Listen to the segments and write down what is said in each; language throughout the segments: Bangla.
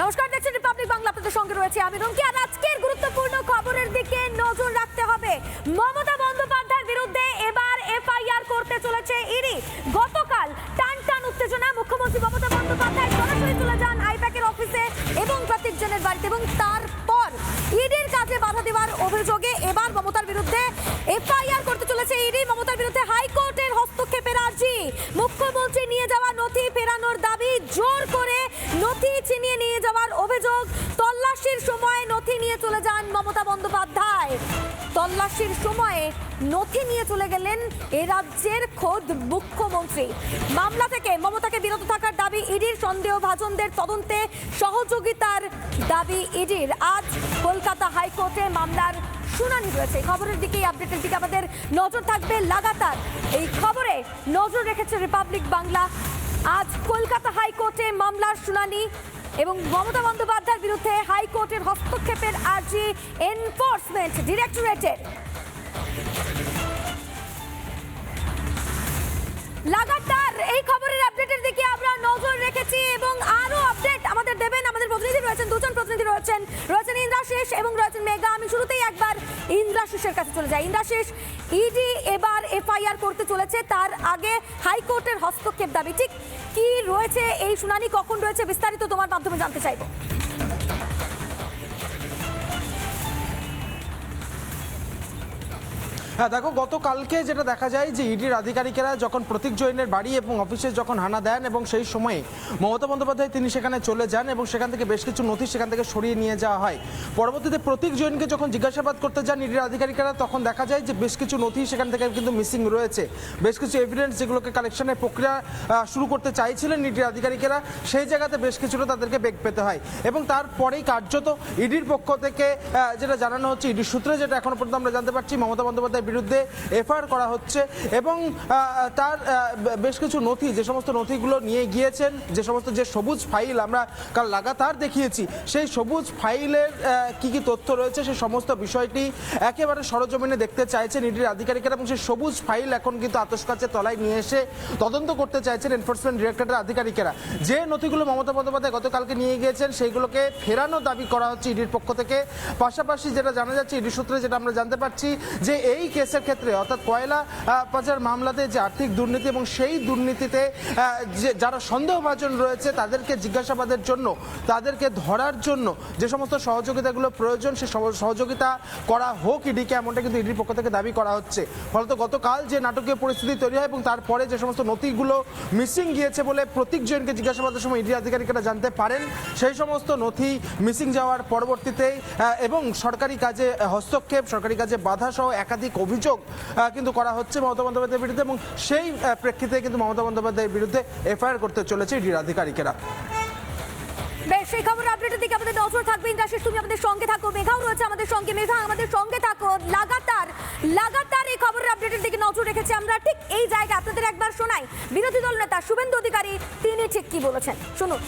নমস্কার, দেখছেন রিপাবলিক বাংলা, আপনাদের সঙ্গে রয়েছে আমি রুমকি। আর আজকের গুরুত্বপূর্ণ খবরের দিকে নজর রাখতে হবে। মমতা বন্দ্যোপাধ্যায়ের বিরুদ্ধে এবার এফআইআর করতে চলেছে ইডি। গতকাল টান টান উত্তেজনা, মুখ্যমন্ত্রী মমতা বন্দ্যোপাধ্যায় সরাসরি চলে যান আইপ্যাকের অফিসে এবং প্রতীকজনের বাড়িতে, এবং তারপর ইডির কাজে বাধা দেওয়ার অভিযোগে এবার মমতার বিরুদ্ধে এফআইআর করতে চলেছে ইডি। মমতার বিরুদ্ধে হাইকোর্টের হস্তক্ষেপের আর্জি, মুখ্যমন্ত্রী নিয়ে যাওয়া নথি ফেরানোর দাবি, জোর করে নথি ছিনিয়ে নিয়ে যাওয়ার অভিযোগ। তল্লাশির সময় নথি নিয়ে চলে যান মমতা বন্দ্যোপাধ্যায়। তল্লাশির সময়ে নথি নিয়ে চলে গেলেন এ রাজ্যের খোদ মুখ্যমন্ত্রী। মামলা থেকে মমতাকে বিরত থাকার দাবি ইডির, সন্দেহভাজনদের তদন্তে সহযোগিতার দাবি ইডির। আজ কলকাতা হাইকোর্টে মামলার শুনানি রয়েছে। এই খবরের দিকে, আপডেটের দিকে আমাদের নজর থাকবে লাগাতার। এই খবরে নজর রেখেছে রিপাবলিক বাংলা। আজ কলকাতা হাইকোর্টে মামলার শুনানি এবং মমতা বন্দ্যোপাধ্যায়ের বিরুদ্ধে হাইকোর্টের হস্তক্ষেপের আর্জি এনফোর্সমেন্ট ডিরেক্টরেটের। লাগাতার এই খবরের আপডেটের দিকে আমরা নজর রেখেছি এবং আরো আপডেট আমাদের দেবেন আমাদের প্রতিনিধি রয়েছেন, দুজন প্রতিনিধি রয়েছেন ইন্দ্রাশিস এবং রয়েছেন মেঘা। আমি শুরুতেই একবার ইন্দ্রাশিসের কাছে চলে যাই। ইন্দ্রাশিস, ইডি এবার এফআইআর করতে চলেছে, তার আগে হাইকোর্টের হস্তক্ষেপ দাবি, ঠিক কি রয়েছে এই শুনানি, কখন রয়েছে, বিস্তারিত তোমার মাধ্যমে জানতে চাইবো। হ্যাঁ দেখো, গতকালকে যেটা দেখা যায় যে ইডির আধিকারিকেরা যখন প্রতীক জৈনের বাড়ি এবং অফিসে যখন হানা দেন এবং সেই সময়ে মমতা বন্দ্যোপাধ্যায় তিনি সেখানে চলে যান এবং সেখান থেকে বেশ কিছু নথি সেখান থেকে সরিয়ে নিয়ে যাওয়া হয়। পরবর্তীতে প্রতীক জৈনকে যখন জিজ্ঞাসাবাদ করতে যান ইডির আধিকারিকেরা, তখন দেখা যায় যে বেশ কিছু নথি সেখান থেকে কিন্তু মিসিং রয়েছে। বেশ কিছু এভিডেন্স যেগুলোকে কালেকশনের প্রক্রিয়া শুরু করতে চাইছিলেন ইডির আধিকারিকেরা, সেই জায়গাতে বেশ কিছুটা তাদেরকে বেগ পেতে হয় এবং তারপরেই কার্যত ইডির পক্ষ থেকে যেটা জানানো হচ্ছে, ইডির সূত্রে যেটা এখনো পর্যন্ত আমরা জানতে পারছি, মমতা বন্দ্যোপাধ্যায় বিরুদ্ধে এফআইআর করা হচ্ছে এবং তার বেশ কিছু নথি, যে সমস্ত নথিগুলো নিয়ে গিয়েছেন, যে সমস্ত যে সবুজ ফাইল আমরা কাল লাগাতার দেখিয়েছি, সেই সবুজ ফাইলের কি কি তথ্য রয়েছে সেই সমস্ত বিষয়টি একেবারে সরজমিনে দেখতে চাইছেন ইডির আধিকারিকেরা এবং সেই সবুজ ফাইল এখন কিন্তু আতশকাচের তলায় নিয়ে এসে তদন্ত করতে চাইছেন এনফোর্সমেন্ট ডিরেক্টরেটের আধিকারিকেরা। যে নথিগুলো মমতা বন্দ্যোপাধ্যায় গতকালকে নিয়ে গিয়েছেন সেইগুলোকে ফেরানোর দাবি করা হচ্ছে ইডির পক্ষ থেকে। পাশাপাশি যেটা জানা যাচ্ছে ইডির সূত্রে, যেটা আমরা জানতে পারছি, যে এই কেসের ক্ষেত্রে অর্থাৎ কয়লা পাচার মামলাতে যে আর্থিক দুর্নীতি এবং সেই দুর্নীতিতে যে যারা সন্দেহভাজন রয়েছে তাদেরকে জিজ্ঞাসাবাদের জন্য, তাদেরকে ধরার জন্য যে সমস্ত সহযোগিতাগুলো প্রয়োজন সে সহযোগিতা করা হোক ইডিকে, এমনটা কিন্তু ইডির পক্ষ থেকে দাবি করা হচ্ছে। ফলত গতকাল যে নাটকীয় পরিস্থিতি তৈরি হয় এবং তারপরে যে সমস্ত নথিগুলো মিসিং গিয়েছে বলে প্রতীক জৈনকে জিজ্ঞাসাবাদের সময় ইডি আধিকারিকেরা জানতে পারেন, সেই সমস্ত নথি মিসিং যাওয়ার পরবর্তীতেই এবং সরকারি কাজে হস্তক্ষেপ, সরকারি কাজে বাধা সহ একাধিক অভিযোগ কিন্তু করা হচ্ছে মমতা বন্দ্যোপাধ্যায়ের বিরুদ্ধে এবং সেই প্রেক্ষিতে কিন্তু মমতা বন্দ্যোপাধ্যায়ের বিরুদ্ধে এফআইআর করতে চলেছে ইডির আধিকারিকেরা। বেশ, সেই খবর আপডেটের দিকে আমাদের নজর থাকবে। ইন্দ্রাশিস, তুমি আমাদের সঙ্গে থাকো, মেঘাও রয়েছে আমাদের সঙ্গে। মেঘা, আমাদের সঙ্গে থাকো। লাগাতার এই খবরের আপডেটের দিকে নজর রেখেছি আমরা। ঠিক এই জায়গায় আপনাদের একবার শোনাই বিরোধী দল নেতা শুভেন্দু অধিকারী, তিনি ঠিক কি বলেছেন, শুনুন।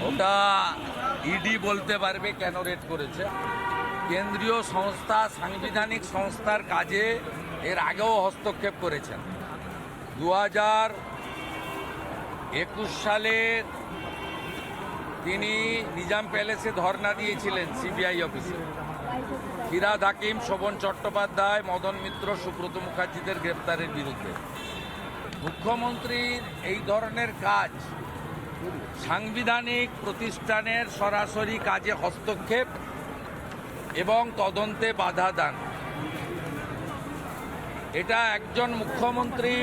ওটা ইডি বলতে পারবে কেন রেড করেছে। কেন্দ্রীয় সংস্থা, সাংবিধানিক সংস্থার কাজে এর আগেও হস্তক্ষেপ করেছেন। 2021 সালে তিনি নিজাম প্যালেসে ধর্ণা দিয়েছিলেন সিবিআই অফিসে। ফিরহাদ হাকিম, শোভন চট্টোপাধ্যায়, মদন মিত্র, সুব্রত মুখার্জিদের গ্রেপ্তারের বিরুদ্ধে। মুখ্যমন্ত্রীর এই ধরনের কাজ সাংবিধানিক প্রতিষ্ঠানের সরাসরি কাজে হস্তক্ষেপ এবং তদন্তে বাধা দান। এটা একজন মুখ্যমন্ত্রী,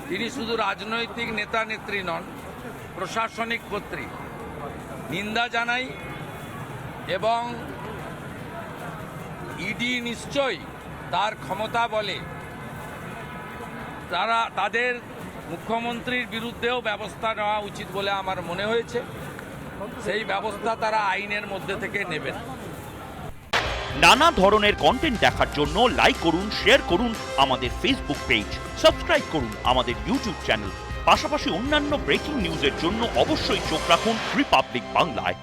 তিনি শুধু রাজনৈতিক নেতা নেত্রী নন, প্রশাসনিক কর্তৃ। নিন্দা জানাই এবং ইডি নিশ্চয়ই তার ক্ষমতা বলে তাদের মুখ্যমন্ত্রীর বিরুদ্ধেও ব্যবস্থা নেওয়া উচিত বলে আমার মনে হয়েছে। সেই ব্যবস্থা তারা আইনের মধ্যে থেকে নেবেন। নানা ধরনের কন্টেন্ট দেখার জন্য লাইক করুন, শেয়ার করুন আমাদের ফেসবুক পেজ, সাবস্ক্রাইব করুন আমাদের ইউটিউব চ্যানেল। পাশাপাশি অন্যান্য ব্রেকিং নিউজের জন্য অবশ্যই চোখ রাখুন রিপাবলিক বাংলায়।